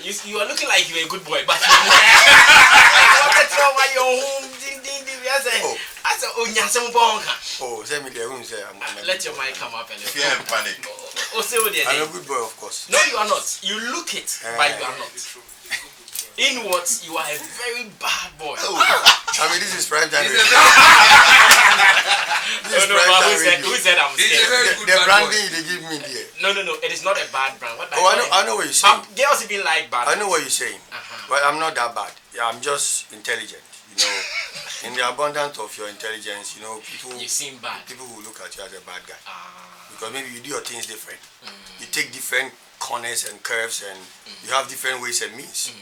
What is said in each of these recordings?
You are looking like you're a good boy, but I said, Oh, send me the room, sir. let your mind come up and Fear and panic. I'm a good boy, of course. No, you are not. You look it, but you are not. Inwards, you are a very bad boy. Oh, I mean, this is prime time. This is who said I'm scared? The branding they give me there. No. It is not a bad brand. What I know what you're saying. Girls even like bad. I know what you're saying, but I'm not that bad. Yeah, I'm just intelligent. You know, in the abundance of your intelligence, you know, people. You seem bad. People will look at you as a bad guy because maybe you do your things different. You take different corners and curves, and you have different ways and means.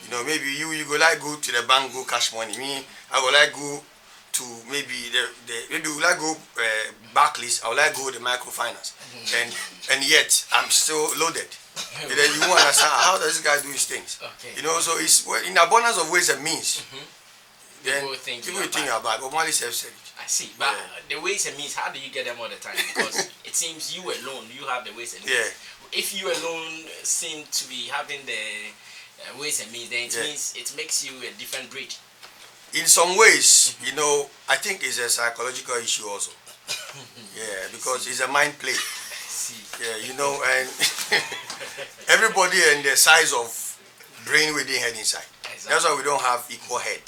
You know, maybe you go like go to the bank, go cash money. Me, I would like go to maybe maybe we like go Barclays. I would like go the microfinance, and yet I'm still loaded. And then you won't understand how does this guy do his things. Okay. You know, so it's in abundance of ways and means. Then people think about. But Molly said it. I see, but the ways and means, how do you get them all the time? Because it seems you alone, you have the ways and means. Yeah. If you alone seem to be having the ways and means, then it means it makes you a different breed. In some ways, you know, I think it's a psychological issue also. Yeah, because it's a mind play. Yeah, you know, and everybody and the size of brain within head inside. Exactly. That's why we don't have equal head.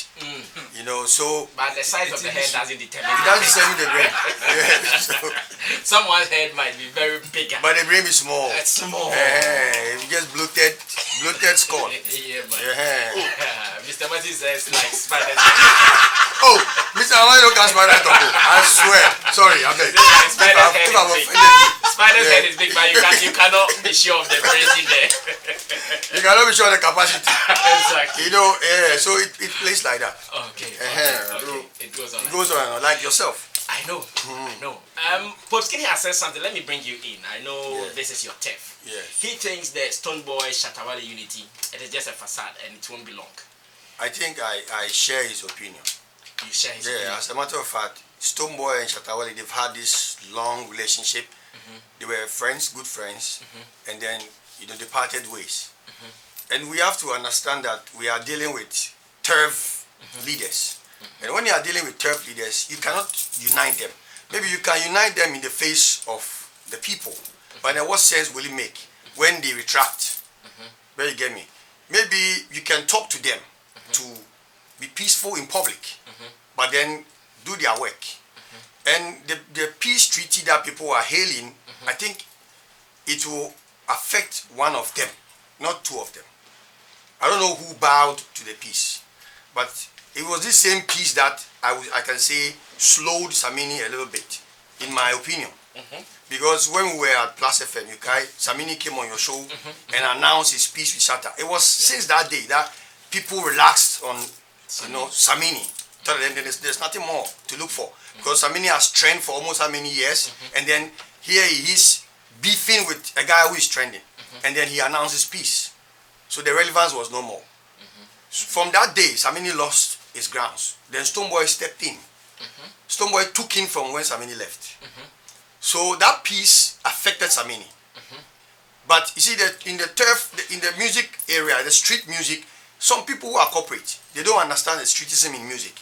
You know, so. But the size of the head doesn't determine. It doesn't determine the brain. Yeah, so. Someone's head might be very bigger. But the brain is small. It's small. You just bloated skull. Yeah, man. Yeah. Mr. Mati says like spiders. Oh, Mr. Amadi don't catch spider talk. I swear. Sorry, I beg. Spider's head is big, but you cannot be sure of the brains in there. You cannot be sure of the capacity. Exactly. You know, so it plays like that. Okay. It goes on. It goes on like yourself. I know. I know. Pop Skinny has said something. Let me bring you in. I know this is your turf. Yes. He thinks the Stonebwoy Shatta Wale unity, it is just a facade and it won't be long. I think I share his opinion. You share his opinion? Yeah, as a matter of fact, Stonebwoy and Shatta Wale, they've had this long relationship. They were friends, good friends, and then they parted ways. And we have to understand that we are dealing with turf leaders. And when you are dealing with turf leaders, you cannot unite them. Maybe you can unite them in the face of the people, but then what sense will it make when they retract? Where you get me? Maybe you can talk to them to be peaceful in public, but then do their work. And the peace treaty that people are hailing, I think it will affect one of them, not two of them. I don't know who bowed to the peace, but it was this same peace that I can say slowed Samini a little bit, in my opinion. Because when we were at Plus FM, Samini came on your show and announced his peace with Shatta. It was since that day that people relaxed on Samini. There's nothing more to look for. Because Samini has trended for almost how many years, and then here he is beefing with a guy who is trending, and then he announces peace. So the relevance was no more. From that day, Samini lost his grounds. Then Stonebwoy stepped in. Stonebwoy took in from when Samini left. So that peace affected Samini. But you see that in the turf, in the music area, the street music, some people who are corporate, they don't understand the streetism in music.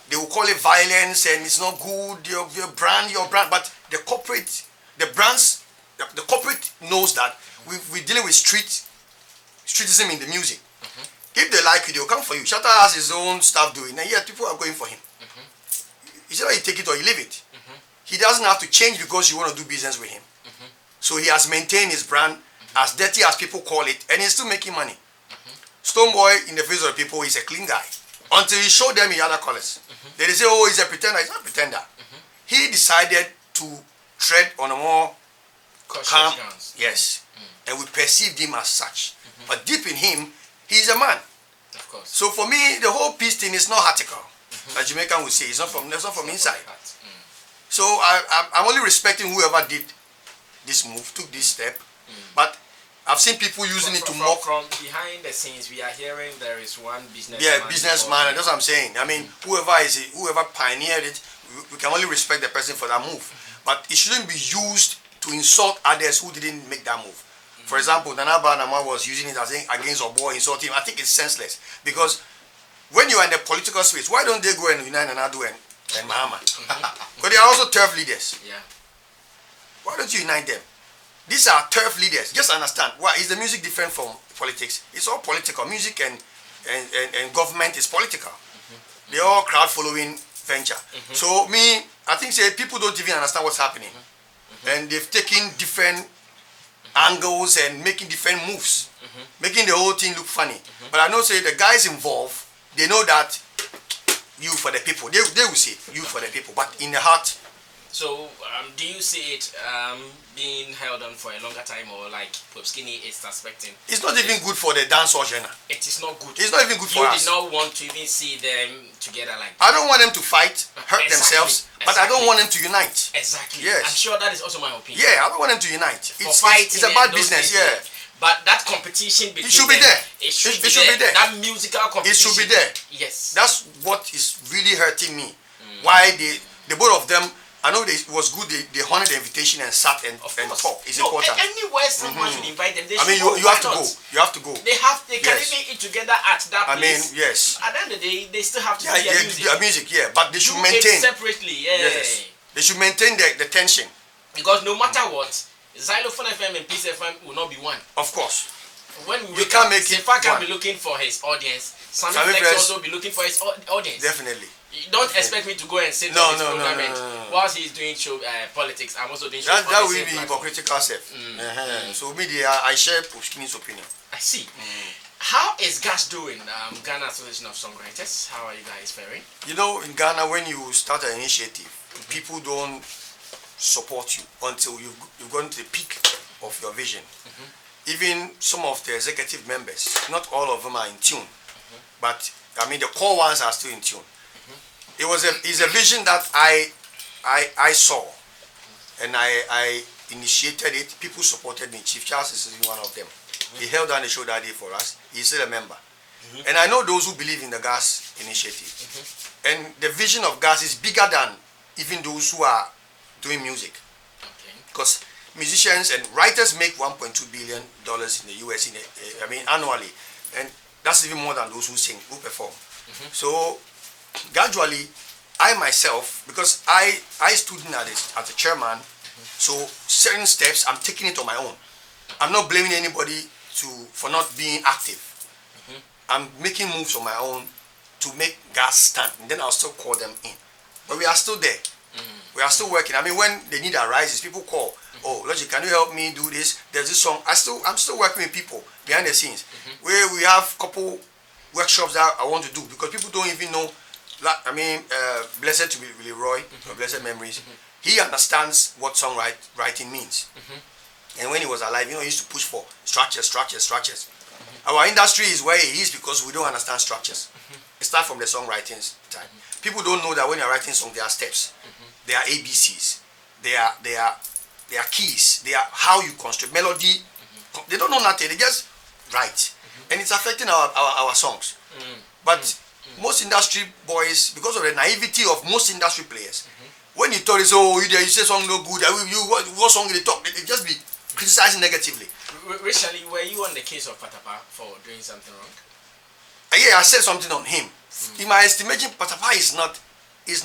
They will call it violence and it's not good, your brand. But the corporate, the brands, the corporate knows that we're dealing with streetism in the music. If they like you, they'll come for you. Shatta has his own stuff doing, and yet people are going for him. It's either you take it or you leave it. He doesn't have to change because you want to do business with him. So he has maintained his brand, as dirty as people call it, and he's still making money. Stonebwoy, in the face of the people, is a clean guy. Until he showed them in other colors. They say, oh, he's a pretender. He's not a pretender. He decided to tread on a more calm. Yes. And we perceived him as such. But deep in him, he's a man. Of course. So for me, the whole peace thing is not heretical. As Jamaican would say, it's not from inside. So I'm only respecting whoever did this move, took this step. But I've seen people using it to mock. From behind the scenes, we are hearing there is one businessman. Yeah, businessman. That's what I'm saying. I mean, whoever pioneered it, we can only respect the person for that move. But it shouldn't be used to insult others who didn't make that move. For example, Nanaba Nama was using it as against Obo, insulting him. I think it's senseless because when you are in the political space, why don't they go and unite Nanadu and Mahama? Because they are also turf leaders. Yeah. Why don't you unite them? These are turf leaders. Just understand. Why is the music different from politics? It's all political. Music and government is political. They're all crowd following venture. So I think people don't even understand what's happening. And they've taken different angles and making different moves, making the whole thing look funny. But I know the guys involved, they know that you for the people. They will say you for the people, but in the heart. So do you see it being held on for a longer time, or like Pope Skinny is suspecting? It's not even good for the dancehall genre. It is not good. It's not even good for us. You did not want to even see them together like that. I don't want them to fight, hurt themselves, but I don't want them to unite. Exactly. Yes. I'm sure that is also my opinion. Yeah, I don't want them to unite. It's a bad business, yeah. But that competition between it should be there. It should be there. That musical competition. It should be there. Yes. That's what is really hurting me. Why the both of them, I know it was good they honored the invitation and sat and talked. It's important. Anywhere someone should invite them, they I mean, should you have to go. You have to go. They can even eat together at that place. I mean, yes. At the end of the day, they still have to do their music, yeah. But they should maintain. Separately, yeah. Yes. They should maintain the tension. Because no matter what, Xylophone FM and Peace FM will not be one. Of course. When you can't make it Sefa can be looking for his audience. Sammy Flex also be looking for his audience. Definitely. Don't expect me to go and sit on his program whilst he's doing show politics. I'm also doing show politics. That will be hypocritical self. So I share Pushkini's opinion. I see. How is GAS doing? Ghana Association of Songwriters. How are you guys faring? You know, in Ghana, when you start an initiative, people don't support you until you've gone to the peak of your vision. Even some of the executive members, not all of them are in tune, but I mean the core ones are still in tune. It's a vision that I saw, and I initiated it. People supported me. Chief Charles is one of them. He held down the show that day for us. He's still a member. And I know those who believe in the GAS initiative. And the vision of GAS is bigger than even those who are doing music. Because musicians and writers make $1.2 billion in the US annually. And that's even more than those who sing, who perform. So gradually, I myself, because I stood in as a chairman, so certain steps I'm taking it on my own. I'm not blaming anybody for not being active. I'm making moves on my own to make GAS stand, and then I'll still call them in. But we are still there. We are still working. I mean, when the need arises, people call. Oh, Logic, can you help me do this? There's this song. I'm still working with people behind the scenes. Where we have couple workshops that I want to do because people don't even know. I mean, blessed to be really Roy, blessed memories. He understands what songwriting means. And when he was alive, he used to push for structures. Our industry is where it is because we don't understand structures. It starts from the songwriting time. People don't know that when you're writing songs, there are steps. There are ABCs. There are keys. They are how you construct melody. They don't know nothing. They just write. And it's affecting our songs. But most industry boys, because of the naivety of most industry players, when you tell us, oh, you say song no good, what song they talk, they just be criticizing negatively. Recently, were you on the case of Patapa for doing something wrong? Yeah, I said something on him. In my estimation, Patapa is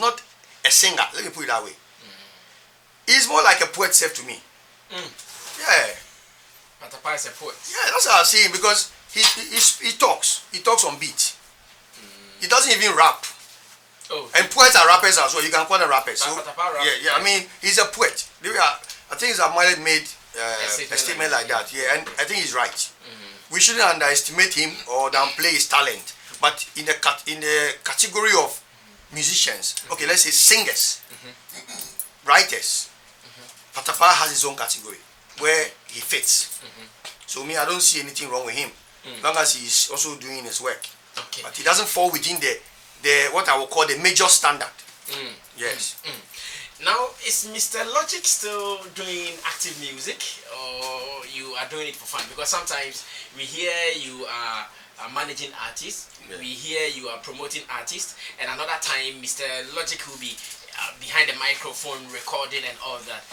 not a singer. Let me put it that way. He's more like a poet, self to me. Yeah. Patapa is a poet. Yeah, that's how I see him because he talks. He talks on beat. He doesn't even rap. Oh. And poets are rappers as well. You can call them rappers. So, Rap. yeah. I mean, he's a poet. I think Zamalek made a statement like that. Yeah, and I think he's right. We shouldn't underestimate him or downplay his talent. But in the category of musicians, okay, let's say singers, writers, Patapa has his own category where he fits. So me, I don't see anything wrong with him, long as he's also doing his work. Okay. But he doesn't fall within the what I would call the major standard. Yes. Now, is Mr. Logic still doing active music, or you are doing it for fun? Because sometimes we hear you are managing artists, we hear you are promoting artists, and another time Mr. Logic will be behind the microphone recording and all that.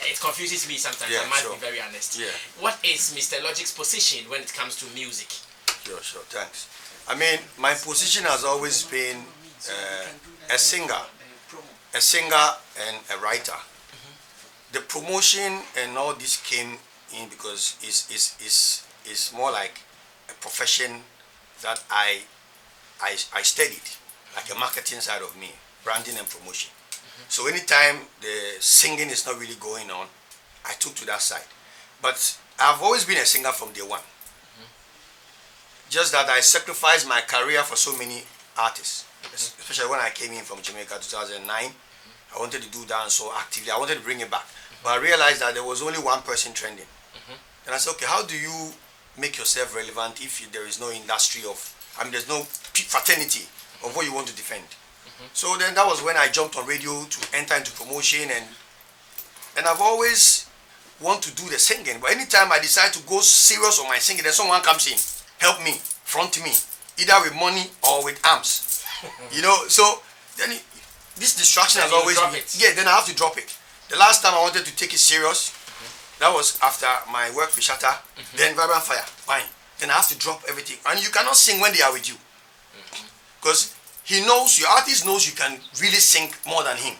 It confuses me sometimes. I must be very honest. What is Mr. Logic's position when it comes to music? Sure, thanks. I mean, my position has always been a singer and a writer. The promotion and all this came in because it's more like a profession that I studied, like a marketing side of me, branding and promotion. So anytime the singing is not really going on, I took to that side. But I've always been a singer from day one. Just that I sacrificed my career for so many artists, especially when I came in from Jamaica 2009. I wanted to do dance so actively. I wanted to bring it back. But I realized that there was only one person trending. And I said, okay, how do you make yourself relevant if there is no industry of, there's no fraternity of what you want to defend? So then that was when I jumped on radio to enter into promotion, and I've always want to do the singing. But anytime I decide to go serious on my singing, then someone comes in, help me, front me, either with money or with arms. So then this distraction has always been. Yeah, then I have to drop it. The last time I wanted to take it serious, that was after my work with Shatta, then Vibrant Fire, fine. Then I have to drop everything. And you cannot sing when they are with you. Because he knows, your artist knows you can really sing more than him.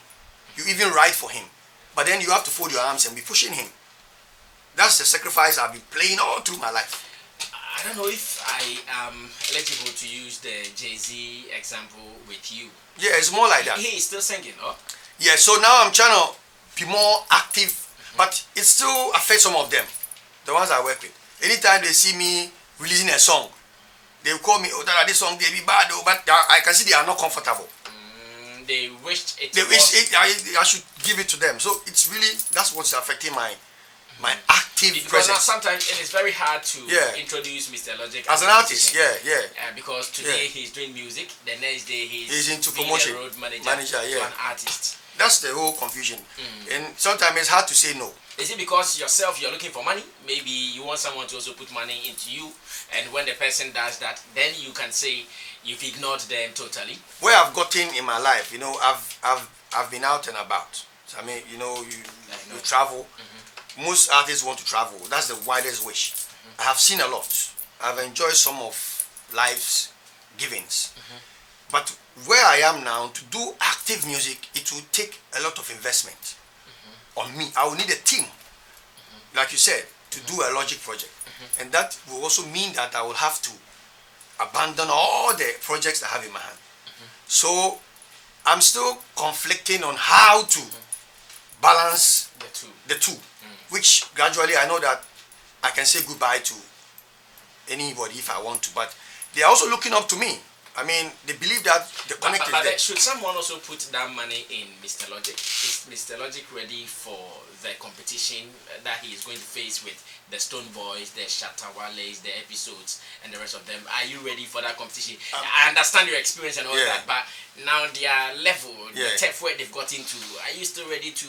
You even write for him. But then you have to fold your arms and be pushing him. That's the sacrifice I've been playing all through my life. I don't know if I am eligible to use the Jay-Z example with you. Yeah, it's more like that. He is still singing, no? Yeah, so now I'm trying to be more active, but it still affects some of them, the ones I work with. Anytime they see me releasing a song, they will call me, oh, that this song, they be bad, but I can see they are not comfortable. They wished it. They wish I should give it to them. So it's really, that's what's affecting my active because presence. Sometimes it is very hard to introduce Mr. Logic as an artist. Because today he's doing music, the next day he's into promotion, a road manager to an artist. That's the whole confusion. And sometimes it's hard to say no. Is it because yourself, you're looking for money? Maybe you want someone to also put money into you, and when the person does that, then you can say you've ignored them totally? Where I've gotten in my life, I've been out and about. So, you travel. Most artists want to travel. That's the widest wish. I have seen a lot. I've enjoyed some of life's givings. But where I am now, to do active music, it will take a lot of investment on me. I will need a team, like you said, to do a Logic project. And that will also mean that I will have to abandon all the projects I have in my hand. So I'm still conflicting on how to balance the two. Which gradually I know that I can say goodbye to anybody if I want to, but they are also looking up to me. They believe that the connect is there. Should someone also put that money in Mr. Logic? Is Mr. Logic ready for the competition that he is going to face with the Stonebwoys, the Shatta, Wales, the episodes, and the rest of them? Are you ready for that competition? I understand your experience and all that, but now their level, the depth where they've got into, are you still ready to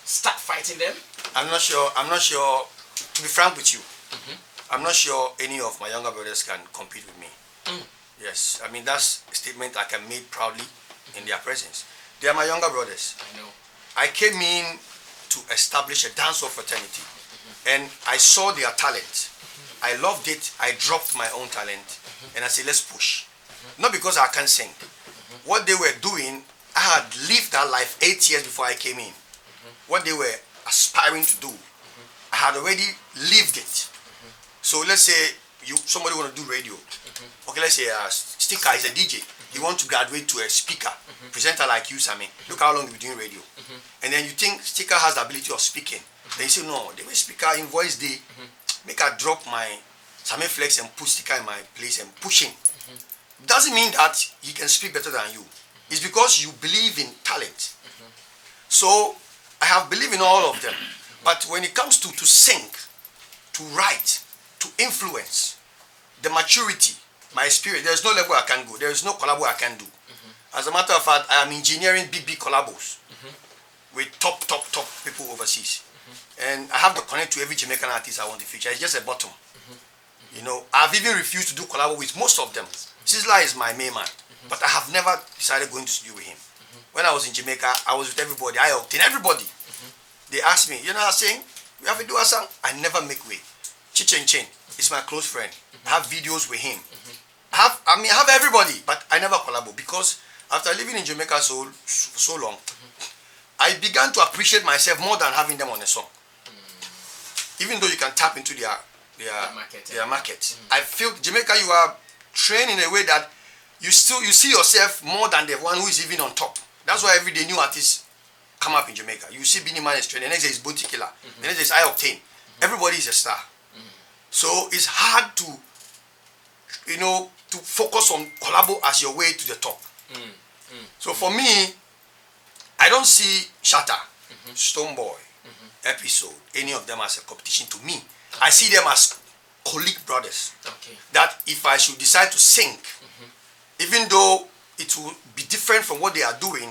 start fighting them? I'm not sure. To be frank with you, I'm not sure any of my younger brothers can compete with me. Yes, that's a statement I can make proudly in their presence. They are my younger brothers. I know. I came in to establish a dancehall fraternity, and I saw their talent. I loved it. I dropped my own talent, and I said, let's push. Not because I can't sing. What they were doing, I had lived that life 8 years before I came in. What they were aspiring to do, I had already lived it. So let's say somebody want to do radio. Okay, let's say Sticker is a DJ. He wants to graduate to a speaker, presenter like you, Sammy. Look how long you've been doing radio. And then you think Sticker has the ability of speaking. Then you say, no, the way Speaker in voice day, make I drop my Sammy Flex and put Sticker in my place and push him. Doesn't mean that he can speak better than you. It's because you believe in talent. So I have believed in all of them. But when it comes to sing, to write, to influence, the maturity, my experience, there's no level I can go. There is no collabo I can do. As a matter of fact, I am engineering big collabos. with top people overseas. And I have to connect to every Jamaican artist I want to feature. It's just a bottom. You know, I've even refused to do collab with most of them. Sizzla is my main man, but I have never decided going to studio with him. When I was in Jamaica, I was with everybody. I obtained everybody. They asked me, you know what I'm saying? We have to do a song. I never make way. Chichen Chen is my close friend. I have videos with him. I have everybody, but I never collabo because after living in Jamaica for so long, I began to appreciate myself more than having them on a song. Even though you can tap into their market. I feel Jamaica, you are trained in a way that you see yourself more than the one who is even on top. That's why every day new artists come up in Jamaica. You see Beanie Man is trained, the next day is Bounty Killer, the next day is I Octane. Everybody is a star. So it's hard to, you know, to focus on collabo as your way to the top. So for me, I don't see Shatta, Stonebwoy, Episode, any of them as a competition to me. I see them as colleague brothers. That if I should decide to sing, even though it will be different from what they are doing,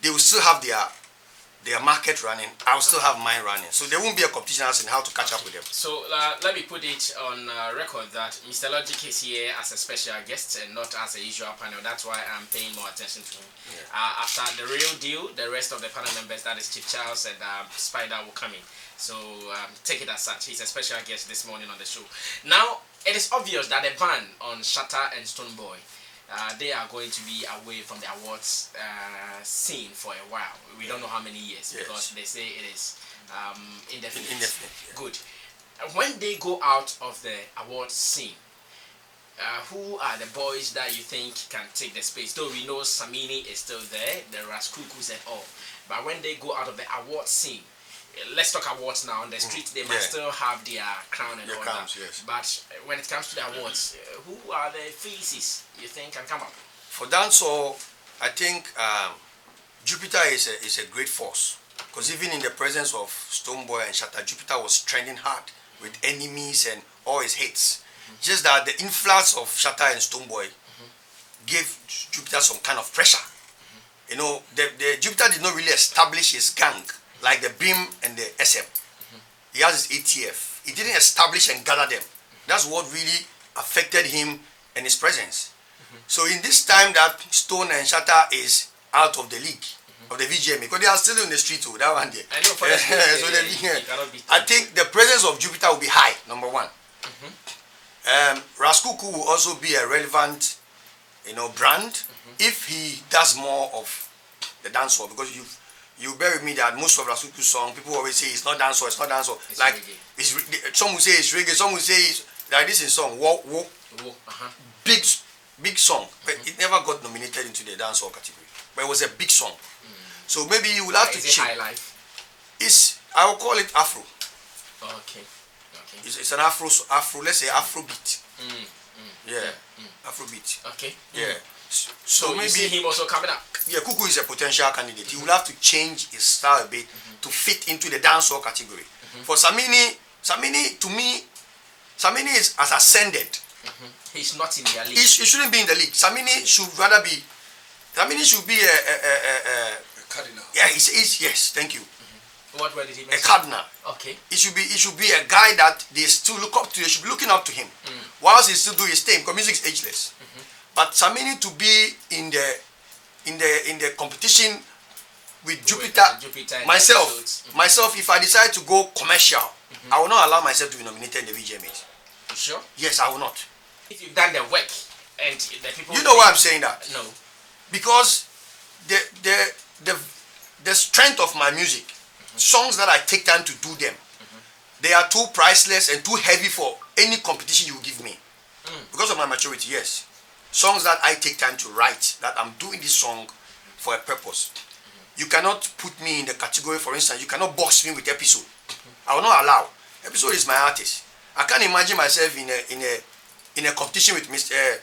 they will still have their market running. I will still have mine running. So there won't be a competition as in how to catch up with them. So let me put it on record that Mr. Logic is here as a special guest and not as a usual panel. That's why I'm paying more attention to him. After the real deal, the rest of the panel members, that is Chief Charles and Spider, will come in. So take it as such. He's a special guest this morning on the show. Now, it is obvious that the ban on Shatta and Stonebwoy, they are going to be away from the awards scene for a while. We don't know how many years, because they say it is indefinite. Good. When they go out of the awards scene, who are the boys that you think can take the space? Though we know Samini is still there, the Raskukus and all. But when they go out of the awards scene, let's talk awards now. On the street, they must still have their crown and all that. But when it comes to the awards, who are the faces you think can come up? For dancehall, I think Jupiter is a great force. Because even in the presence of Stonebwoy and Shatta, Jupiter was trending hard with enemies and all his hits. Just that the influx of Shatta and Stonebwoy gave Jupiter some kind of pressure. You know, the Jupiter did not really establish his gang like the BIM and the SM. He has his ATF. He didn't establish and gather them. That's what really affected him and his presence. So in this time that Stone and Shatta is out of the league, of the VGMA, because they are still in the street too, that one day. I know for I think the presence of Jupiter will be high, number one. Raskuku will also be a relevant, you know, brand if he does more of the dancehall, because you bear with me that most of Raskuku's song, people always say it's not dancehall, it's not dancehall. It's like some will say it's reggae, some will say it's like this is song, big song, but it never got nominated into the dancehall category. But it was a big song. So maybe you will have to check. High life? It's, I will call it Afro. Okay. It's an Afro, let's say Afro beat. Afro beat. Okay. Yeah. So maybe you see him also coming up. Yeah, Kuku is a potential candidate. He will have to change his style a bit to fit into the dancehall category. For Samini, to me, Samini has ascended. He's not in the league. He shouldn't be in the league. Samini should rather be. Samini should be a cardinal. Yeah, yes. Thank you. What word did he mention? A cardinal. Okay. It should be a guy that they still look up to. They should be looking up to him, whilst he still do his thing. Because music is ageless. But Samini to be in the competition with Jupiter myself, if I decide to go commercial, I will not allow myself to be nominated in the VGMAs. You sure? Yes, I will not. If you've done the work and the people, you know why I'm saying that? No. Because the strength of my music, songs that I take time to do them, they are too priceless and too heavy for any competition you give me. Because of my maturity, yes. Songs that I take time to write, that I'm doing this song for a purpose. You cannot put me in the category, for instance, you cannot box me with Episode. I will not allow. Episode is my artist. I can't imagine myself in a competition with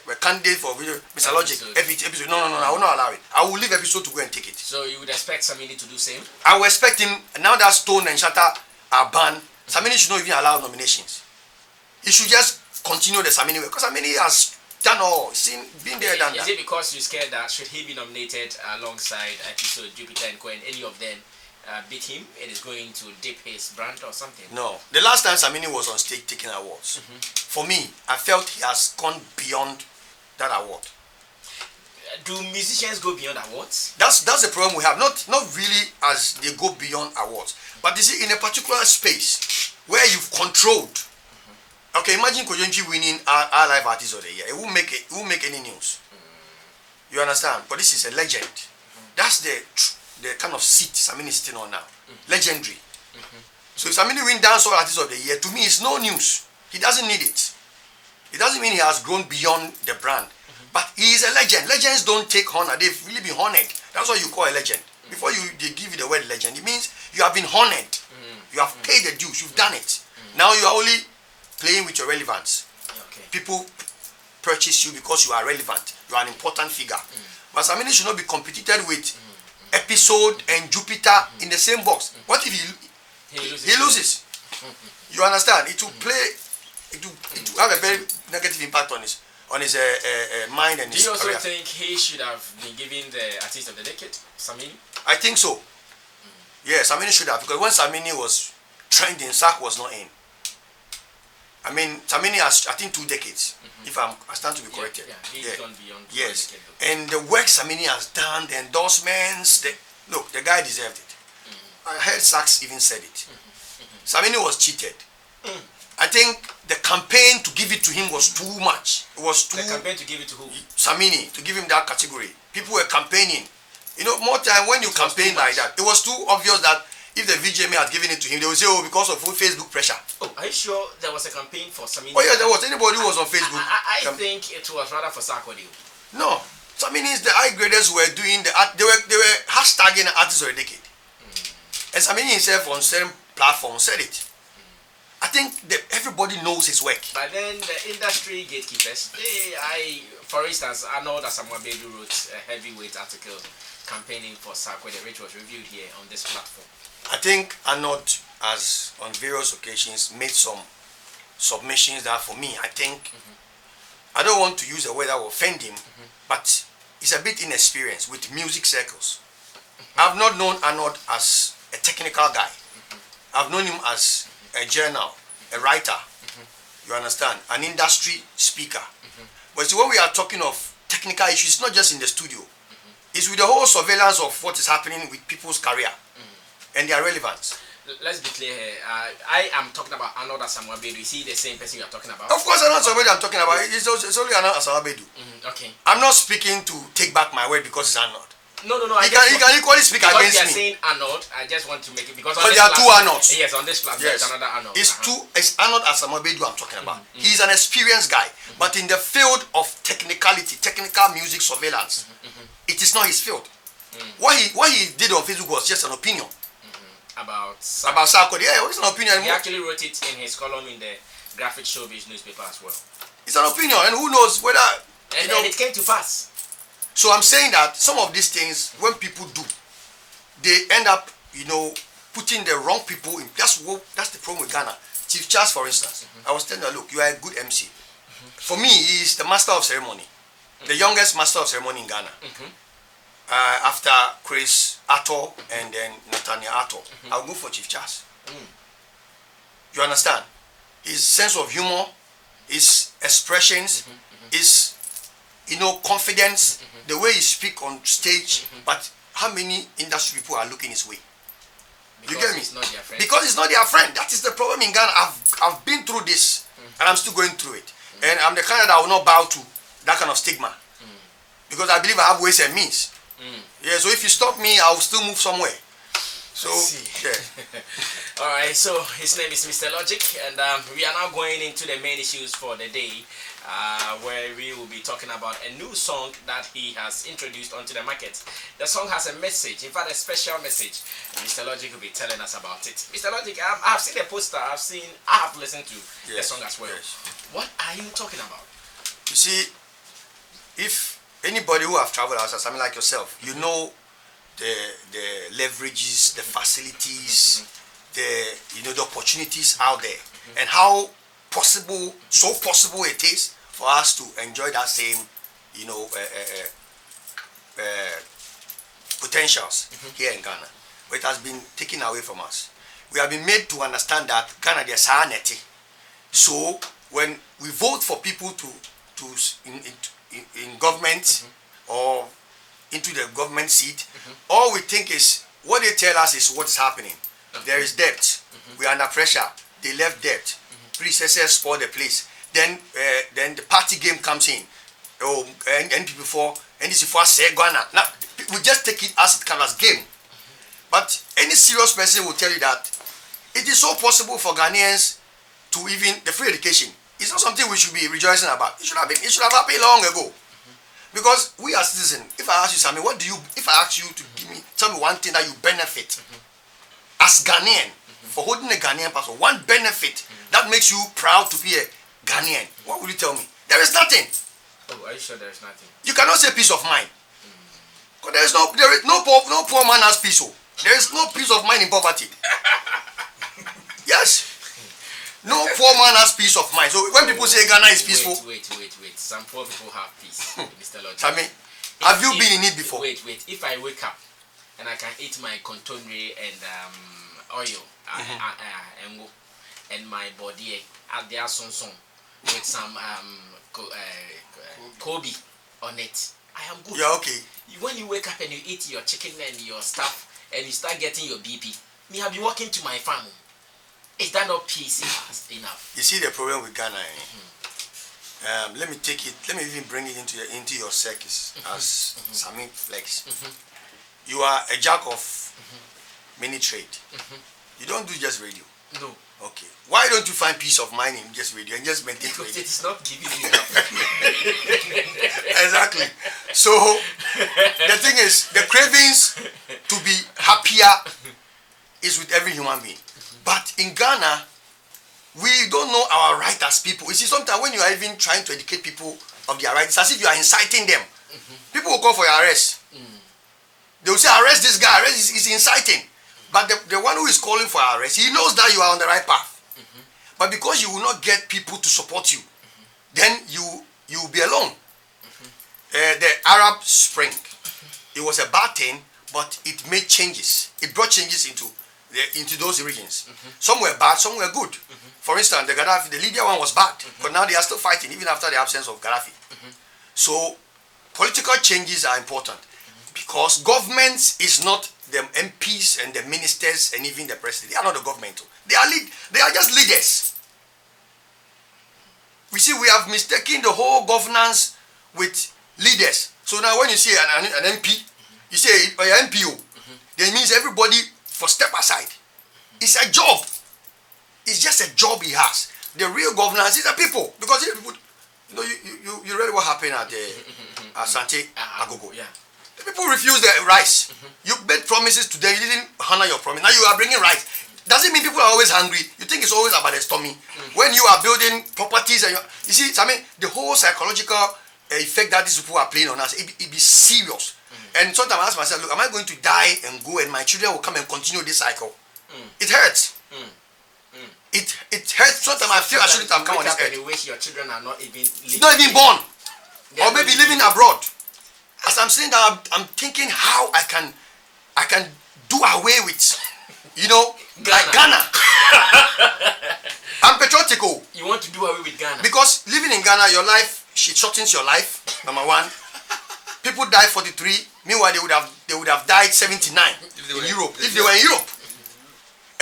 a candidate for video, Mr. Logic. Episode. No, I will not allow it. I will leave Episode to go and take it. So you would expect Samini to do same? I will expect him, now that Stone and Shatta are banned, Samini should not even allow nominations. He should just continue the Samini way, because Samini has done all, been there, done that. Is it because you're scared that should he be nominated alongside Episode, Jupiter and Co, and any of them, beat him, it is going to dip his brand or something. No. The last time Samini was on stage taking awards, for me, I felt he has gone beyond that award. Do musicians go beyond awards? That's the problem we have. Not really as they go beyond awards, but you see, in a particular space where you've controlled. Okay, imagine Kojonji winning our live artist of the year. It won't make any news. You understand? But this is a legend. That's the kind of seat Samini is sitting on now. Legendary. So if Samini win dancehall artist of the year, to me it's no news. He doesn't need it. It doesn't mean he has grown beyond the brand. But he is a legend. Legends don't take honor. They've really been honored. That's what you call a legend. Before they give you the word legend, it means you have been honored. You have paid the dues. You've done it. Now you are only playing with your relevance. Okay. People purchase you because you are relevant. You are an important figure. But Samini should not be competed with Episode and Jupiter in the same box. What if he loses? You understand? It will play. It will have a very negative impact on his mind and his career. Do you also career. think he should have been given the Artist of the Decade, Samini? I think so. Yeah, Samini should have, because when Samini was trending, Sark was not in. I mean, Samini has, I think, 2 decades, if I stand to be corrected. Yeah, he's gone beyond. Yes, decade, though. and the work Samini has done, the endorsements, look, the guy deserved it. I heard Sax even said it. Samini was cheated. I think the campaign to give it to him was too much. It was too. The campaign to give it to who? Samini, to give him that category. People were campaigning. You know, more time when you campaign like that, it was too obvious that if the VGMA had given it to him, they would say, oh, because of Facebook pressure. Oh, are you sure there was a campaign for Samini? Oh yeah, there was. Anybody who was on Facebook. I think it was rather for Sarkodie. No. Samini is the high graders were doing the art. They were hashtagging the artist of the decade. And Samini himself on certain platforms said it. I think that everybody knows his work. But then the industry gatekeepers, for instance, Arnold Asamoah-Bedu wrote a heavyweight article campaigning for Sarkodie, which was reviewed here on this platform. I think Arnold has on various occasions made some submissions that for me, I think, I don't want to use a word that will offend him, but he's a bit inexperienced with music circles. I've not known Arnold as a technical guy. I've known him as a journal, a writer, you understand, an industry speaker. But see, when we are talking of technical issues, it's not just in the studio. It's with the whole surveillance of what is happening with people's career and their relevance. Let's be clear here. I am talking about Arnold Asamoah-Bedu. Is he the same person you are talking about? Of course, Arnold Asamoah-Bedu I'm talking about. It's only Arnold Asamoah-Bedu. Okay. I'm not speaking to take back my word because it's Arnold. No. He can equally speak because against me. Because me. saying Arnold, I just want to make it because. But there are 2 Arnolds. Yes, on this platform, Yes. there's another Arnold. It's Arnold Asamoah-Bedu I'm talking about. He's an experienced guy, but in the field of technicality, technical music surveillance, it is not his field. What he did on Facebook was just an opinion About Sarkodie. Yeah, it's an opinion. He actually wrote it in his column in the Graphic Showbiz newspaper as well. It's an opinion, and who knows whether And it came to pass. So I'm saying that some of these things, when people do, they end up, putting the wrong people in. That's the problem with Ghana. Chief Charles, for instance, I was telling her, look, you are a good MC. For me, he is the master of ceremony, the youngest master of ceremony in Ghana. After Chris Atto and then Nathaniel Atto, I'll go for Chief Charles. You understand? His sense of humor, his expressions, his confidence, the way he speaks on stage, but how many industry people are looking his way? You get me? It's not their friend. Because it's not their friend. That is the problem in Ghana. I've been through this, and I'm still going through it. And I'm the kind that will not bow to that kind of stigma, because I believe I have ways and means. Yeah. So if you stop me, I will still move somewhere. So yeah. All right. So his name is Mr. Logic, and we are now going into the main issues for the day. Where we will be talking about a new song that he has introduced onto the market. The song has a message, in fact a special message. Mr. Logic will be telling us about it. Mr. Logic, I have seen the poster, I have listened to the song as well. Yes. What are you talking about? You see, if anybody who have traveled outside, something like yourself, you know the leverages, the facilities, the opportunities out there, and how so possible it is for us to enjoy that same, potentials here in Ghana. but it has been taken away from us. We have been made to understand that Ghana there's sanity. So when we vote for people in government or into the government seat, all we think is what they tell us is what is happening. There is debt. We are under pressure. They left debt. Predecessors spoil the place. Then the party game comes in. Oh, and NP4, NDC4 say Ghana. Now we just take it as it comes as game. But any serious person will tell you that it is so possible for Ghanaians to even the free education. It's not something we should be rejoicing about. It should have happened long ago. Because we are citizens. If I ask you something, if I ask you to tell me one thing that you benefit as Ghanaian for holding a Ghanaian passport, one benefit that makes you proud to be a Ghanaian, what will you tell me? There is nothing. Oh, are you sure there is nothing? You cannot say peace of mind. Because there is no poor man has peace. There is no peace of mind in poverty. Yes. No poor man has peace of mind. So when people say Ghana is peaceful, wait. Some poor people have peace, Mr. Lord. I mean, have you been in it before? Wait. If I wake up and I can eat my contonry and oil and my body at their son with some Kobe on it, I am good. Yeah, okay. When you wake up and you eat your chicken and your stuff and you start getting your BP, me have been walking to my farm. Is that not peace enough? You see the problem with Ghana. Let me even bring it into your circus as Sami Flex. You are a jack of many trade. You don't do just radio. No. Okay. Why don't you find peace of mind in just radio and just maintain radio? Because it's not giving me enough. Exactly. So the thing is, the cravings to be happier is with every human being. But in Ghana, we don't know our right as people. You see, sometimes when you are even trying to educate people of their rights, it's as if you are inciting them. People will call for your arrest. They will say, arrest this guy, arrest is inciting. But the one who is calling for arrest, he knows that you are on the right path. But because you will not get people to support you, then you will be alone. The Arab Spring, it was a bad thing, but it made changes. It brought changes into those regions. Some were bad, some were good. For instance, the Libya one was bad, but now they are still fighting even after the absence of Gaddafi. So political changes are important because governments is not the MPs and the ministers and even the president. They are not the government. They are just leaders. We see we have mistaken the whole governance with leaders. So now when you see an MP, you say an MPO, that means everybody for step aside. It's a job. It's just a job he has. The real governance is the people. Because you read what happened at Asante Agogo. Yeah. The people refused the rice. You made promises to them, you didn't honor your promise. Now you are bringing rice. Does it mean people are always hungry? You think it's always about the stomach? When you are building properties and you see, I mean, the whole psychological effect that these people are playing on us, it be serious. And sometimes I ask myself, look, am I going to die and go and my children will come and continue this cycle? It hurts. It hurts. Sometimes I feel I shouldn't have come on this earth. You wish your children are not even living. Not even born. Or maybe living abroad. As I'm saying that, I'm thinking how I can do away with, like Ghana. I'm patriotic. You want to do away with Ghana? Because living in Ghana, your life, it shortens your life, number one. People die 43. Meanwhile, they would have died 79 in Europe if they were in Europe.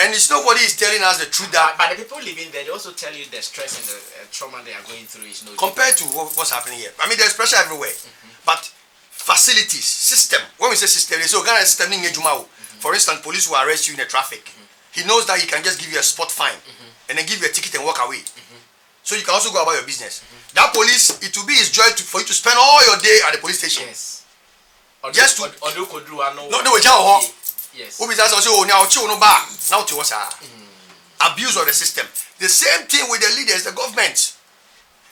And it's nobody is telling us the truth that. But the people living there, they also tell you the stress and the trauma they are going through is no. Compared to what's happening here, I mean, there's pressure everywhere. But facilities, system. When we say system, they say Ghana system in Ejumao. For instance, police will arrest you in the traffic. He knows that he can just give you a spot fine and then give you a ticket and walk away. So you can also go about your business. That police, it will be his joy for you to spend all your day at the police station. Yes. Just to yes. Abuse of the system. The same thing with the leaders, the government.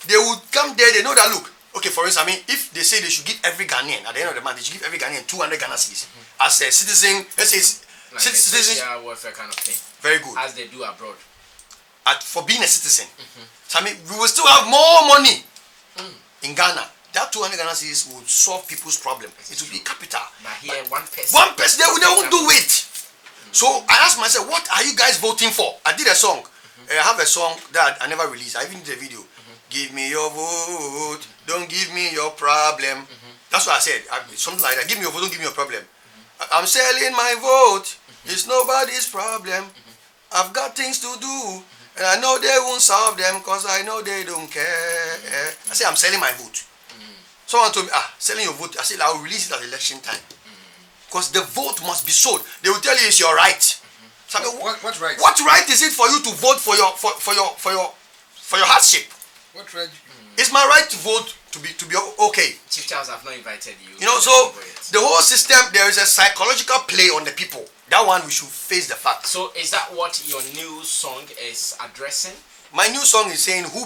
They would come there, they know that, look, okay, for instance, I mean, if they say they should give every Ghanaian, at the end of the month, they should give every Ghanaian 200 Ghana cedis as a citizen, let's say, like citizen. Welfare kind of thing. Very good. As they do abroad. For being a citizen. So, I mean, we will still have more money in Ghana. That 200 Ghana cedis would solve people's problem. It will be capital. But here, one person. One person, they won't do it. So I asked myself, what are you guys voting for? I did a song. I have a song that I never released. I even did a video. Give me your vote, don't give me your problem. That's what I said. Something like that. Give me your vote, don't give me your problem. I'm selling my vote. It's nobody's problem. I've got things to do. And I know they won't solve them because I know they don't care. I say I'm selling my vote. Someone told me, selling your vote. I said I'll release it at election time. Because the vote must be sold. They will tell you it's your right. So I mean, what right? What right is it for you to vote for your hardship? What right? It's my right to vote to be okay. Chief Charles, I've not invited you. You know, so the whole system, there is a psychological play on the people. That one we should face the fact. So is that what your new song is addressing? My new song is saying who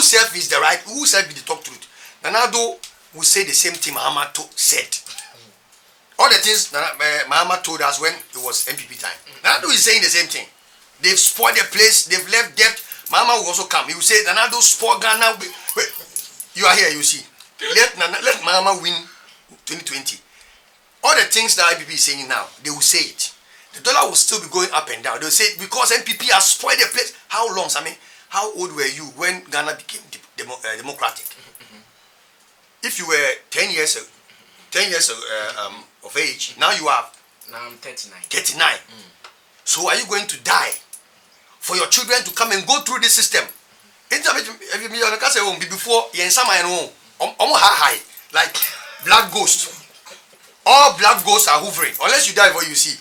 self is the right, who self is the talk truth. Nanado will say the same thing Muhammad said. All the things Muhammad told us when it was MPP time. Nanado is saying the same thing. They've spoiled the place, they've left debt. Muhammad will also come. He will say Nanado spoiled Ghana. Wait, you are here, you see. Let Muhammad win 2020. All the things that IPP is saying now, they will say it. The dollar will still be going up and down. They will say because MPP has spoiled the place. How long? I mean, how old were you when Ghana became democratic? If you were 10 years of age, now you are. Now I'm 39. 39. So are you going to die for your children to come and go through this system? Before like black ghosts. All black ghosts are hovering unless you die before you see.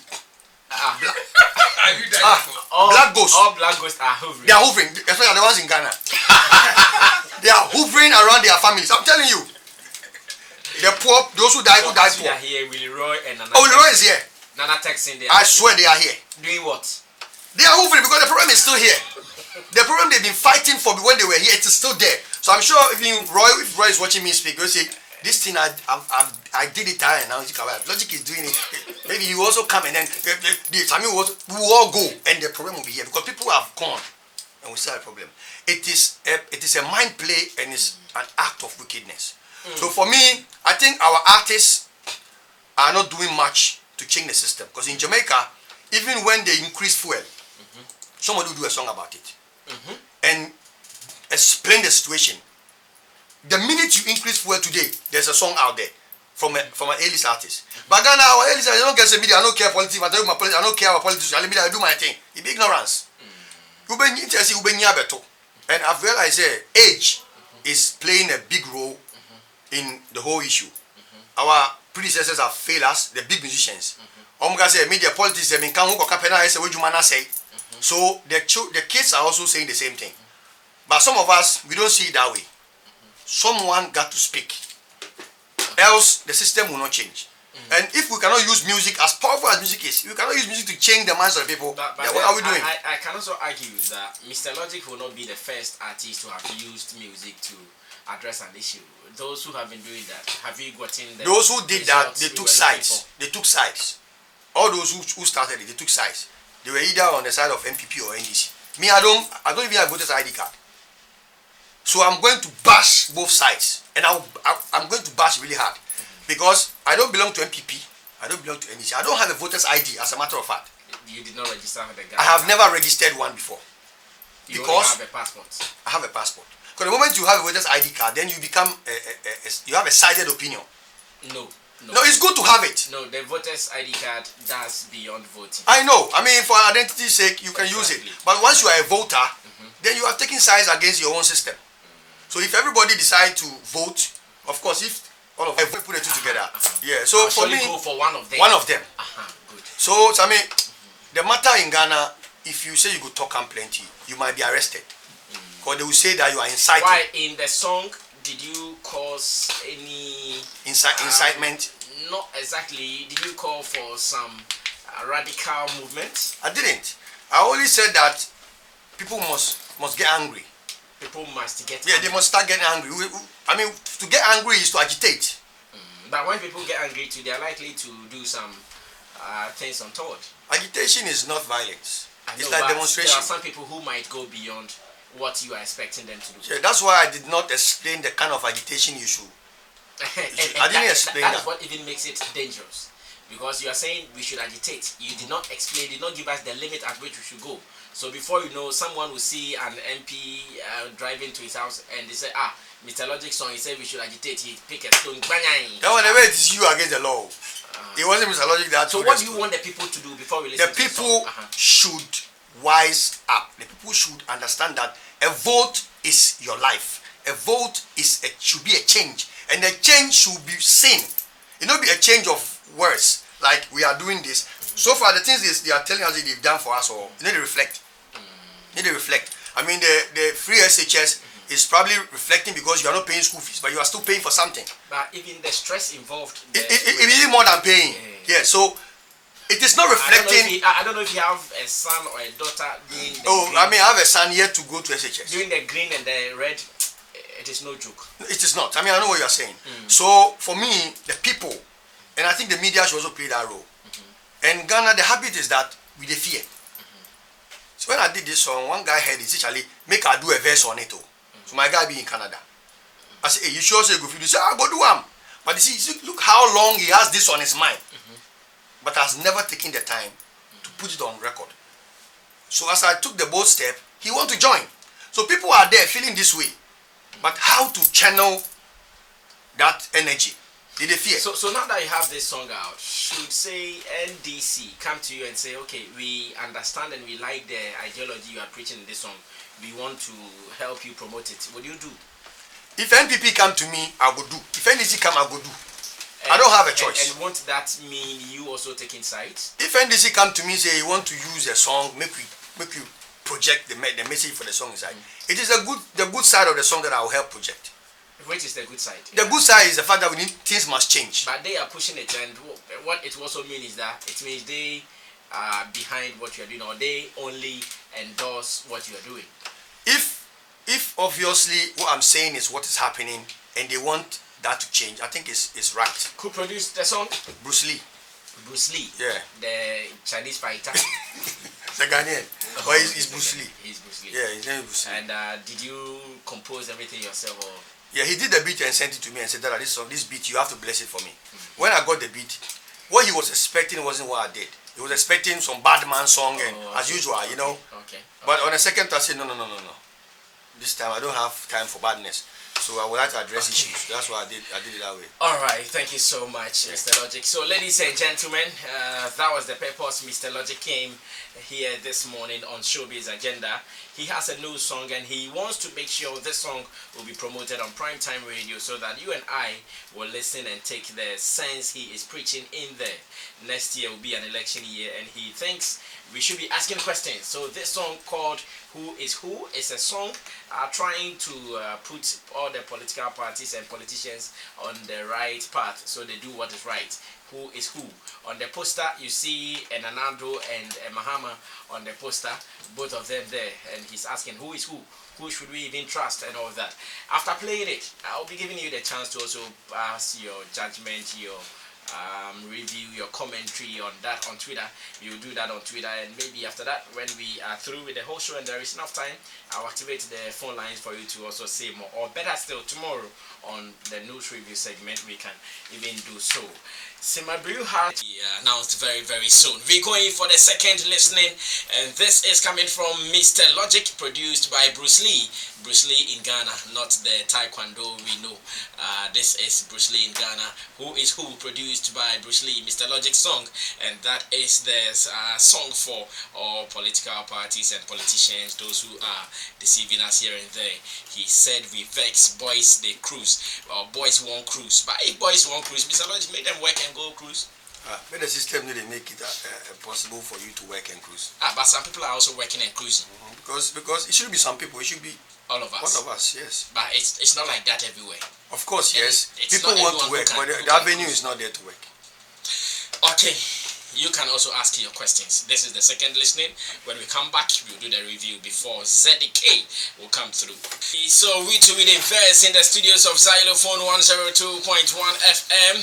Black ghosts. All black ghosts are hovering. They are hovering, especially the ones in Ghana. They are hovering around their families. I'm telling you. The poor, those who die poor. They are here. Willie Roy and Nana. Willie Roy is here. Nana texting there. I swear they are here. Doing what? They are hovering because the problem is still here. The problem they've been fighting for when they were here, it is still there. So I'm sure if Roy is watching me speak, he'll say, this thing I did it and now Logic is doing it. Maybe you also come and then we will all go and the problem will be here because people have gone and we still have a problem. It is a mind play and it's an act of wickedness. So for me, I think our artists are not doing much to change the system because in Jamaica, even when they increase fuel, somebody will do a song about it and explain the situation. The minute you increase fuel today, there's a song out there from an A-list artist. But Ghana, our A-list artist, I don't care media, I don't care politics, I don't care about politics, I do my thing. It's ignorance. And I've realized age is playing a big role in the whole issue. Our predecessors have failed us, the big musicians. Media politics, so the kids are also saying the same thing. But some of us, we don't see it that way. Someone got to speak, else the system will not change. And if we cannot use music, as powerful as music is, we cannot use music to change the minds of the people, but then what are we doing? I can also argue that Mr. Logic will not be the first artist to have used music to address an issue. Those who have been doing that, have you gotten the those who did that, they took sides. They took sides. All those who started it, they took sides. They were either on the side of MPP or NDC. Me, I don't even have voter's ID card. So I'm going to bash both sides, and I'm going to bash really hard because I don't belong to MPP, I don't belong to NDC. I don't have a voter's ID, as a matter of fact. You did not register for the guy. I have never registered one before. You Because only have a passport. I have a passport. Because the moment you have a voter's ID card, then you become you have a sided opinion. No, it's good to have it. No, the voter's ID card does beyond voting. I know. I mean, for identity's sake, you can use it. But once you are a voter, then you are taking sides against your own system. So if everybody decide to vote, of course, if all of them put the two together, yeah. So I'll for me, go for one of them. One of them. Good. So I mean, the matter in Ghana, if you say you go talk and plenty, you might be arrested, because they will say that you are inciting. Why in the song did you cause any incitement? Not exactly. Did you call for some radical movement? I didn't. I only said that people must get angry. People must get angry. They must start getting angry. I mean, to get angry is to agitate. But when people get angry too, they are likely to do some things untoward. Agitation is not violence. It's like demonstration. There are some people who might go beyond what you are expecting them to do. Yeah, that's why I did not explain the kind of agitation you should. I didn't explain that. That's what even makes it dangerous. Because you are saying we should agitate. You did not explain, did not give us the limit at which we should go. So before you know, someone will see an MP driving to his house and they say, Mr. Logic song, he said we should agitate. He pick a stone. That one, it is you against the law. It wasn't Mr. Logic that. So what do you want the people to do before we listen? The people should wise up. The people should understand that a vote is your life. A vote should be a change, and the change should be seen. It not be a change of words like we are doing this. So far, the things they are telling us that they've done for us, or you need to reflect. You need to reflect. I mean, the free SHS is probably reflecting because you are not paying school fees, but you are still paying for something. But even the stress involved, it is more than paying. Yeah. So it is not reflecting. I don't know if you have a son or a daughter doing the green. I mean, I have a son yet to go to SHS. Doing the green and the red, it is no joke. It is not. I mean, I know what you are saying. So for me, the people, and I think the media should also play that role. And Ghana, the habit is that we dey fear. So when I did this song, one guy heard it, actually make I do a verse on it. So my guy be in Canada. I said, hey, you sure say go for you? Say, I go do one. But you see, look how long he has this on his mind. But has never taken the time to put it on record. So as I took the bold step, he want to join. So people are there feeling this way. But how to channel that energy? Did they fear? So now that you have this song out, should say NDC come to you and say, okay, we understand and we like the ideology you are preaching in this song. We want to help you promote it. What do you do? If NPP come to me, I will do. If NDC come, I will do. I don't have a choice. And won't that mean you also taking sides? If NDC come to me say you want to use a song, make you project the message for the song inside. It is the good side of the song that I will help project. Which is the good side? The good side is the fact that things must change. But they are pushing it, and what it also means is that it means they are behind what you are doing, or they only endorse what you are doing. If obviously what I'm saying is what is happening, and they want that to change, I think it's right. Who produced the song? Bruce Lee. Bruce Lee. Yeah. The Chinese fighter. The Ghanaian. Oh, he's Bruce Lee. He's Bruce Lee. Yeah, his name is Bruce Lee. And did you compose everything yourself, or? Yeah, he did the beat and sent it to me and said that this beat, you have to bless it for me. When I got the beat, what he was expecting wasn't what I did. He was expecting some bad man song and as usual, you know. Okay. But on the second I said, no. This time I don't have time for badness. So I would like to address issues. That's why I did it that way. Alright, thank you so much, Mr. Logic. So ladies and gentlemen, that was the purpose Mr. Logic came here this morning on Showbiz Agenda. He has a new song and he wants to make sure this song will be promoted on primetime radio so that you and I will listen and take the sense he is preaching in there. Next year will be an election year and he thinks we should be asking questions. So this song called Who is Who is a song trying to put all the political parties and politicians on the right path so they do what is right. Who is who? On the poster you see an Anando and a Mahama on the poster, both of them there, and he's asking who is who should we even trust and all of that. After playing it, I'll be giving you the chance to also pass your judgment, your review, your commentary on that on Twitter. You do that on Twitter, and maybe after that, when we are through with the whole show and there is enough time, I'll activate the phone lines for you to also say more, or better still, tomorrow on the news review segment we can even do so. Simabrew has announced very, very soon. We're going for the second listening, and this is coming from Mr. Logic, produced by Bruce Lee. Bruce Lee in Ghana, not the Taekwondo we know. This is Bruce Lee in Ghana. Who is Who, produced by Bruce Lee, Mr. Logic song, and that is the song for all political parties and politicians, those who are deceiving us here and there. He said we vex boys they cruise, or boys won't cruise. But if boys won't cruise, Mr. Logic, make them work and go cruise. But the system need to make it possible for you to work and cruise. But some people are also working and cruising. Because it shouldn't be some people, it should be all of us. All of us, yes. But it's not like that everywhere. Of course, yes. People want to work, but the avenue is not there to work. Okay, You can also ask your questions. This is the second listening. When we come back, we'll do the review before ZDK will come through. So we to the verse in the studios of Xylophone 102.1 FM.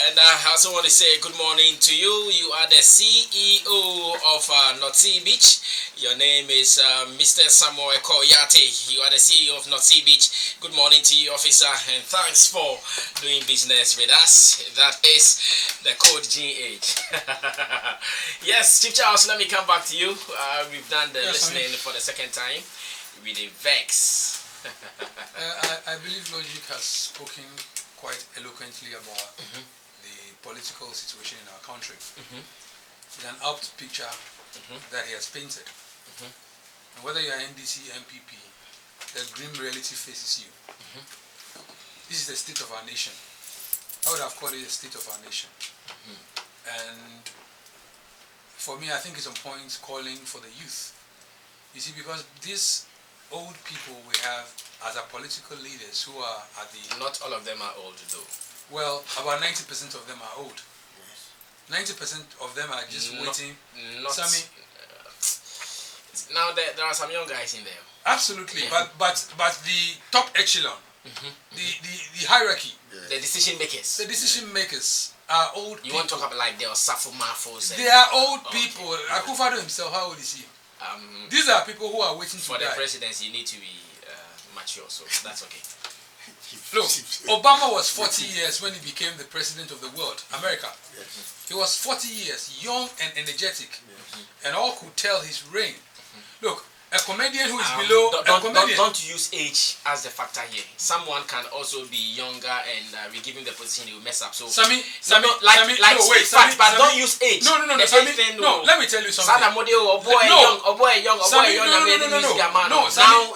And I also want to say good morning to you. You are the CEO of North Sea Beach. Your name is Mr. Samuel Koyate. You are the CEO of North Sea Beach. Good morning to you, officer, and thanks for doing business with us. That is the code GH. Yes, Chief Charles, let me come back to you. We've done the listening for the second time with a vex. I believe Logic has spoken quite eloquently about the political situation in our country. It's an apt picture that he has painted. And whether you are NDC, MPP, the grim reality faces you. This is the state of our nation. I would have called it the state of our nation. And for me, I think it's on point calling for the youth. You see, because these old people we have as our political leaders who are at the... Not all of them are old though. Well, about 90% of them are old. 90% of them are just waiting. Sammy, now there are some young guys in there. Absolutely, but the top echelon, the hierarchy, the decision makers are old people. You want to talk about like the Osafo Mafos? They are old people. Akufo-Addo himself, how old is he? These are people who are waiting for to die. For the presidency, you need to be mature, so that's okay. Look, Obama was 40 years when he became the president of the world, America. He was 40 years, young and energetic, and all could tell his reign. Look, a comedian who is below don't use age as the factor here. Someone can also be younger and we give him the position, he will mess up. So Sammy, but don't use age. No, Sammy, no, let me tell you something. Now,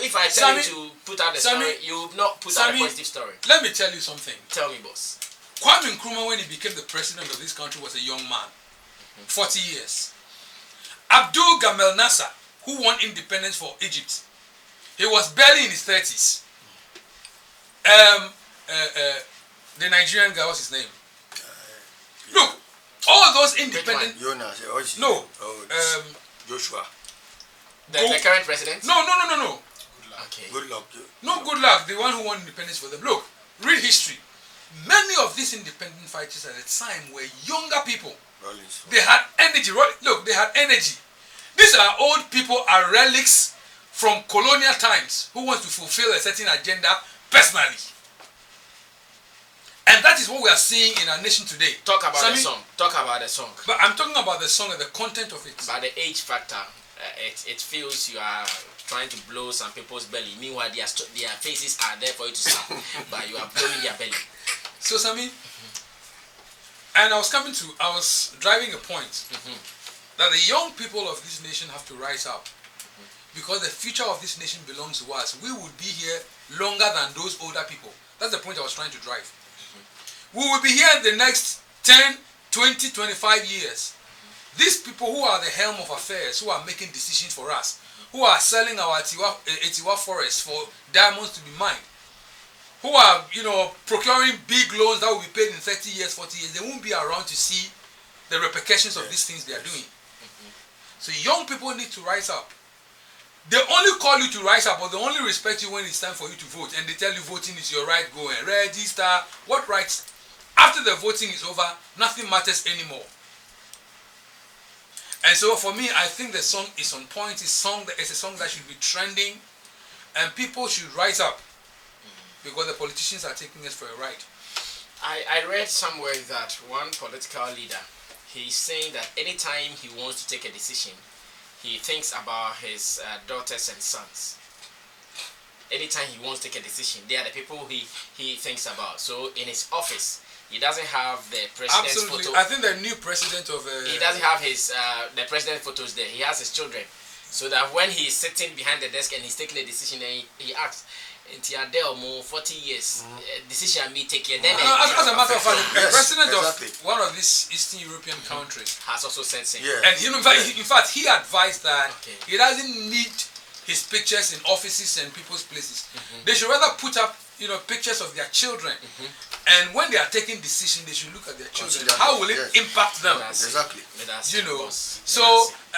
if I tell you to put out the story, you will not put out a positive story. Let me tell you something. Tell me, boss. Kwame Nkrumah, when he became the president of this country, was a young man. 40 years. Abdul Gamal Nasser, who won independence for Egypt, he was barely in his 30s. The Nigerian guy, what's his name? Look, all those independent... Joshua. The current president? No. Okay. Good luck. No, good luck. The one who won independence for them. Look, read history. Many of these independent fighters at the time were younger people. They had energy. Look, they had energy. These are old people, are relics from colonial times who want to fulfill a certain agenda personally. And that is what we are seeing in our nation today. Talk about the song. Talk about the song. But I'm talking about the song and the content of it. By the age factor, it feels you are trying to blow some people's belly. Meanwhile, their faces are there for you to see, but you are blowing their belly. So, Sammy, and I was driving a point that the young people of this nation have to rise up, because the future of this nation belongs to us. We would be here longer than those older people. That's the point I was trying to drive. We will be here in the next 10, 20, 25 years. These people who are the helm of affairs, who are making decisions for us, who are selling our Etiwa forest for diamonds to be mined, who are, procuring big loans that will be paid in 30 years, 40 years, they won't be around to see the repercussions of these things they are doing. So young people need to rise up. They only call you to rise up, or they only respect you when it's time for you to vote, and they tell you voting is your right, go and register. What rights? After the voting is over, nothing matters anymore. And so for me, I think the song is on point. It's a song that should be trending, and people should rise up, because the politicians are taking us for a ride. I read somewhere that one political leader, he's saying that anytime he wants to take a decision, he thinks about his daughters and sons. Anytime he wants to take a decision, they are the people he thinks about. So in his office, he doesn't have the president's photo. I think the new president of... he doesn't have his the president's photos there. He has his children. So that when he's sitting behind the desk and he's taking a decision, and he asks, 40 years, decision me take here. Then as a matter of fact, the president of one of these Eastern European countries has also said same. And in fact, he advised that he doesn't need his pictures in offices and people's places. They should rather put up pictures of their children. And when they are taking decisions, they should look at their children. How will it impact them? Exactly. So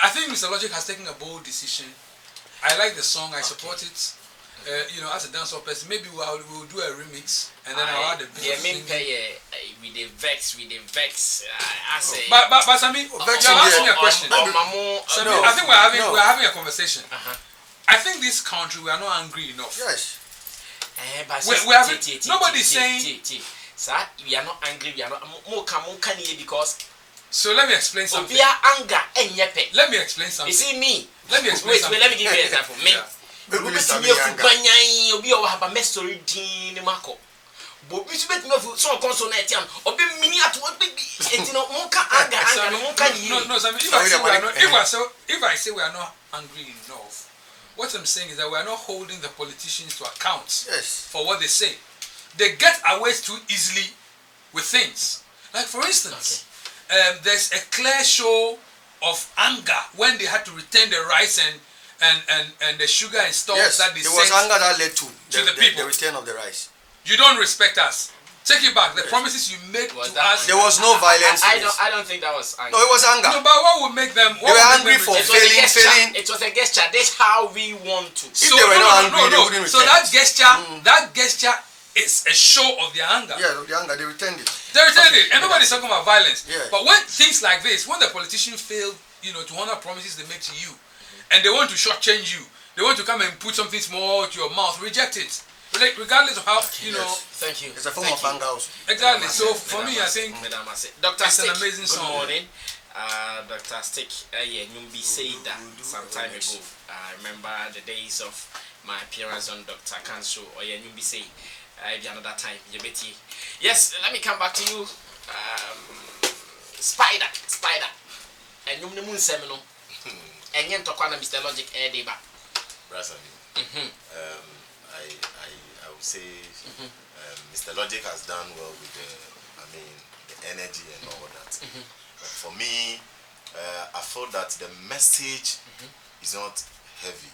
I think Mr. Logic has taken a bold decision. I like the song. I support it. As a dancehall person, maybe we'll do a remix and then I'll add a bit of singing. With the vex. I say. But Sami, you're asking me a question. Sami, I think we're having a conversation. I think this country, we are not angry enough. Yes. Nobody's saying. Sir, we are not angry. We are not more because. So let me explain something. We are anger and yepe. Let me explain something. You see me. Let me explain something. Wait, let me give you an example. Me. Obi have a story din mako. But we bet me so console na etiam. Obi mini at what big etino monka anger monka ni. No, if I say we are not angry enough, what I'm saying is that we are not holding the politicians to account for what they say. They get away too easily with things. Like for instance, there's a clear show of anger when they had to return the rice and the sugar and stuff that they sent. It was anger that led to the people. The return of the rice. You don't respect us. Take it back. The promises you made to us. There was no violence. I don't think that was anger. No, it was anger. No, but what would make them? They were angry for failing. It was a gesture. That's how we want to. If they were not angry, they wouldn't return. So that gesture is a show of their anger. Yeah, the anger. They returned it. They returned it, and nobody's talking about violence. Yeah. But when things like this, when the politicians fail, to honor promises they make to you, and they want to shortchange you, they want to come and put something small to your mouth, reject it. Regardless of how, Thank you. It's a form of anger also. Exactly. So for me, I think Dr. it's Stick, an amazing song. Good morning. Dr. Stick, Numbi said that some time ago. I remember the days of my appearance on Dr. Kanso or Numbi say another time. Yes, let me come back to you. Spider. And you moon seminal. And yen to Mr. Logic air deba. I would say Mr. Logic has done well with the energy and all that. But for me, I felt that the message is not heavy.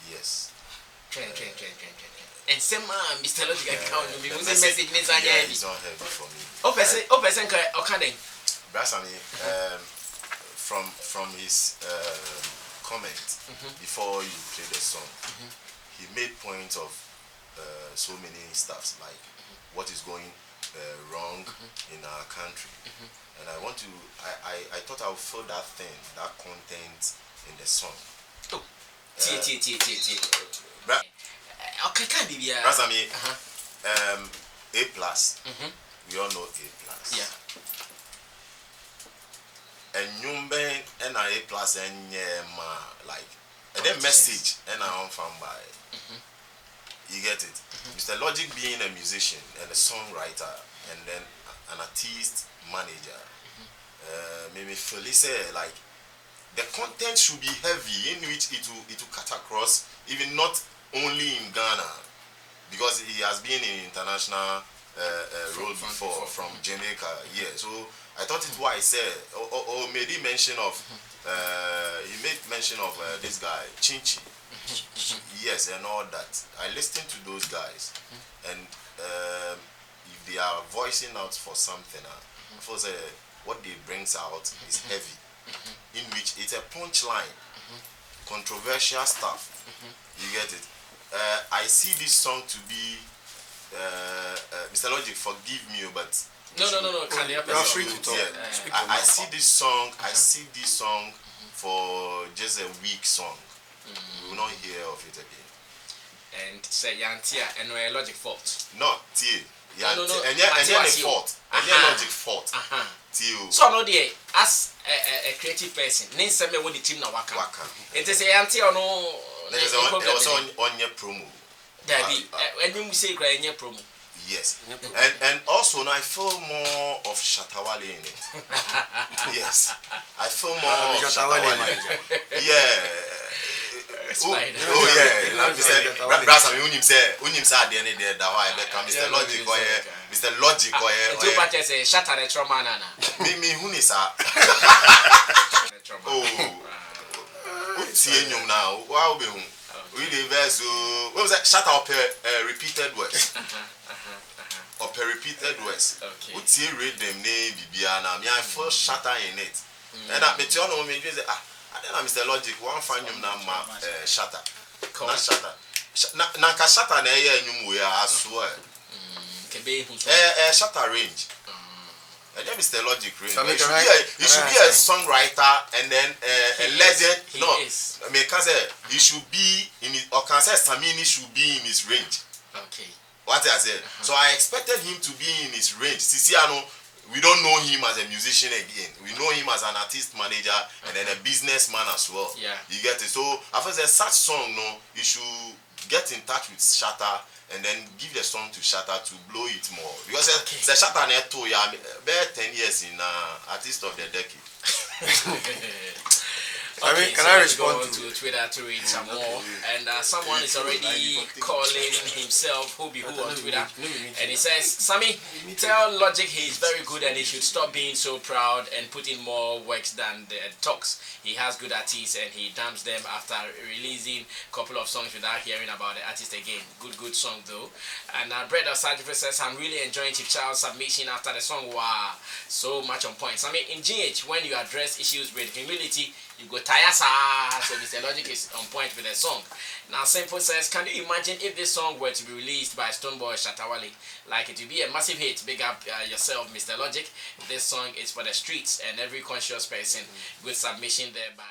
Yes. And some Mr. Logic account you the message is not heavy for me. From his comment before you play the song, he made points of so many stuffs like what is going wrong in our country, and I thought I would feel that content in the song. A plus. We all know A plus. Yeah. And Nyumbe and A plus and like the message and I am found by. You get it? Mr. Logic being a musician and a songwriter and then an artist manager, maybe Felice, like the content should be heavy in which it will cut across, even not only in Ghana, because he has been in international role before from Jamaica. Yeah, so I thought it was I said or made he mention of he made mention of this guy Chinchi. Yes, and all that. I listened to those guys, and if they are voicing out for something, what they brings out is heavy, in which it's a punchline, controversial stuff. You get it? I see this song to be Mr. Logic, forgive me, but no. You are free to talk. Yeah, I see this song. I see this song for just a weak song. We will not hear of it again. And say Yantia and no Logic fault. No, T. No. And yeah, fault. And yeah, Logic fault. T. So no there as a creative person, name some me with the team na waka. It is a Yantia or no. There was on your promo. There be when you say cry in your promo. Yes. And also now I feel more of Shatta Wale in it. Yes. I feel more of Shatta Wale. Yeah. Oh yeah. Brasa me unim say at the end there that why Mr. Logic or Mr. Logic or two patches say Shatta the trauma nana. Me who is Oh. See you now. Wow be who. We the verse. What was that? Shatta up repeated words. Up repeated words. Okay. What's he read them name Bibiana? I first Shatta in it. And I met you on me. I then Mr. Logic. One find him now, Shatta. Not Shatta. Na Shatta na here nyumu ya aswear. Shatta range. And then Mr. Logic range. So he should be a songwriter and then a legend. He No, is. I mean, can say he should be in his, or can say Samini should be in his range. Okay. What I said. So I expected him to be in his range. Sisiano, we don't know him as a musician again. We know him as an artist manager and then a businessman as well. Yeah. You get it. So after such song, no, you should get in touch with Shatta and then give the song to Shatta to blow it more. Because the Shatta neto ya about 10 years in artist of the decade. I mean, can so I let's go respond on to Twitter to read some more? And someone is already calling himself who on Twitter. And he says, Sammy, tell Logic he's very good and he should stop being so proud and put in more works than the talks. He has good artists and he damns them after releasing a couple of songs without hearing about the artist again. Good song though. And Brett of Sajifa says, I'm really enjoying Chief Child's submission after the song. Wow, so much on point. Sammy, in GH, when you address issues with humility, you go tire, so Mr. Logic is on point with the song. Now Simple says, can you imagine if this song were to be released by Stonebwoy Shatta Wale? Like it would be a massive hit. Big up yourself, Mr. Logic. This song is for the streets and every conscious person. Good submission there by